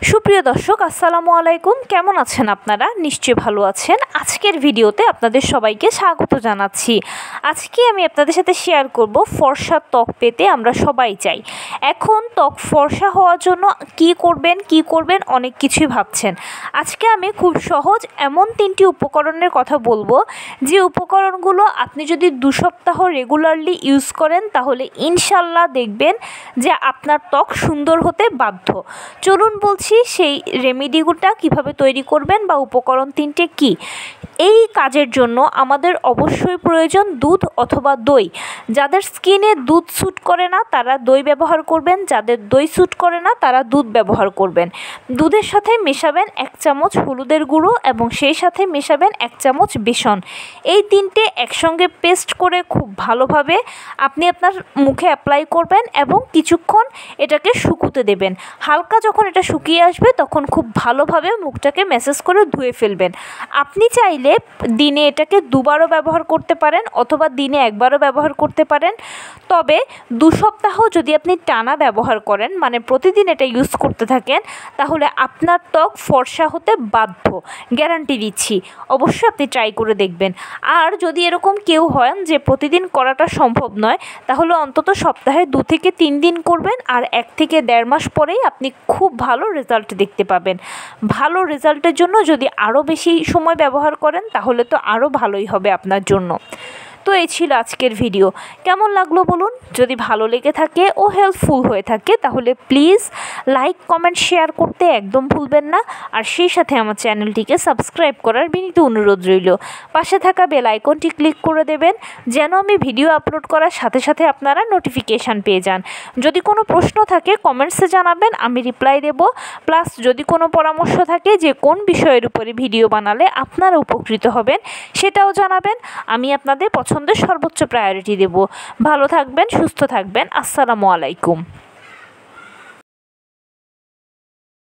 সুপ্রিয় দর্শক আসসালামু আলাইকুম, কেমন আছেন আপনারা? নিশ্চয়ই ভালো আছেন। আজকের ভিডিওতে আপনাদের সবাইকে স্বাগত জানাচ্ছি। আজকে আমি আপনাদের সাথে শেয়ার করব ফর্সা ত্বক পেতে আমরা সবাই চাই। এখন ত্বক ফর্সা হওয়ার জন্য কি করবেন অনেক কিছুই ভাবছেন। আজকে আমি খুব সহজ এমন 3টি উপকরণের কথা বলবো, যে উপকরণগুলো আপনি যদি 2 সপ্তাহ রেগুলারলি ইউজ করেন তাহলে ইনশাল্লাহ দেখবেন যে আপনার ত্বক সুন্দর হতে বাধ্য। চলুন বলছি সেই রেমেডিগুলো কিভাবে তৈরি করবেন বা উপকরণ 3টে কি। এই কাজের জন্য আমাদের অবশ্যই প্রয়োজন দুধ অথবা দই। যাদের স্কিনে দুধ স্যুট করে না তারা দই ব্যবহার করবেন, যাদের দই স্যুট করে না তারা দুধ ব্যবহার করবেন। দুধের সাথে মেশাবেন 1 চামচ হলুদের গুঁড়ো এবং সেই সাথে মেশাবেন 1 চামচ বেসন। এই 3টে একসঙ্গে পেস্ট করে খুব ভালোভাবে আপনি আপনার মুখে অ্যাপ্লাই করবেন এবং কিছুক্ষণ এটাকে শুকোতে দেবেন। হালকা যখন এটা শুকিয়ে আসবে তখন খুব ভালোভাবে মুখটাকে ম্যাসাজ করে ধুয়ে ফেলবেন। আপনি চাইলে দিনে এটাকে 2বারও ব্যবহার করতে পারেন অথবা দিনে 1বারও ব্যবহার করতে পারেন। তবে 2 সপ্তাহ যদি আপনি টানা ব্যবহার করেন, মানে প্রতিদিন এটা ইউজ করতে থাকেন, তাহলে আপনার ত্বক ফর্সা হতে বাধ্য, গ্যারান্টি দিচ্ছি। অবশ্যই আপনি ট্রাই করে দেখবেন। আর যদি এরকম কেউ হয় যে প্রতিদিন করাটা সম্ভব নয়, তাহলে অন্তত সপ্তাহে 2 থেকে 3 দিন করবেন, আর 1 থেকে 1.5 মাস পরেই আপনি খুব ভালো রেজাল্ট দেখতে পাবেন। ভালো রেজাল্টের জন্য যদি আরও বেশি সময় ব্যবহার করেন তাহলে তো আরও ভালোই হবে আপনার জন্য। তো এই ছিল আজকের ভিডিও। কেমন লাগলো বলুন। যদি ভালো লেগে থাকে ও হেল্পফুল হয়ে থাকে তাহলে প্লিজ লাইক, কমেন্ট, শেয়ার করতে একদম ভুলবেন না। আর সেই সাথে আমার চ্যানেলটিকে সাবস্ক্রাইব করার বিনীত অনুরোধ রইল। পাশে থাকা বেল আইকনটি ক্লিক করে দেবেন যেন আমি ভিডিও আপলোড করার সাথে সাথে আপনারা নোটিফিকেশান পেয়ে যান। যদি কোনো প্রশ্ন থাকে কমেন্টসে জানাবেন, আমি রিপ্লাই দেব। প্লাস যদি কোনো পরামর্শ থাকে যে কোন বিষয়ের উপরে ভিডিও বানালে আপনারা উপকৃত হবেন সেটাও জানাবেন। আমি আপনাদের পছন্দের সর্বোচ্চ প্রায়োরিটি দেব। ভালো থাকবেন, সুস্থ থাকবেন। আসসালামু আলাইকুম।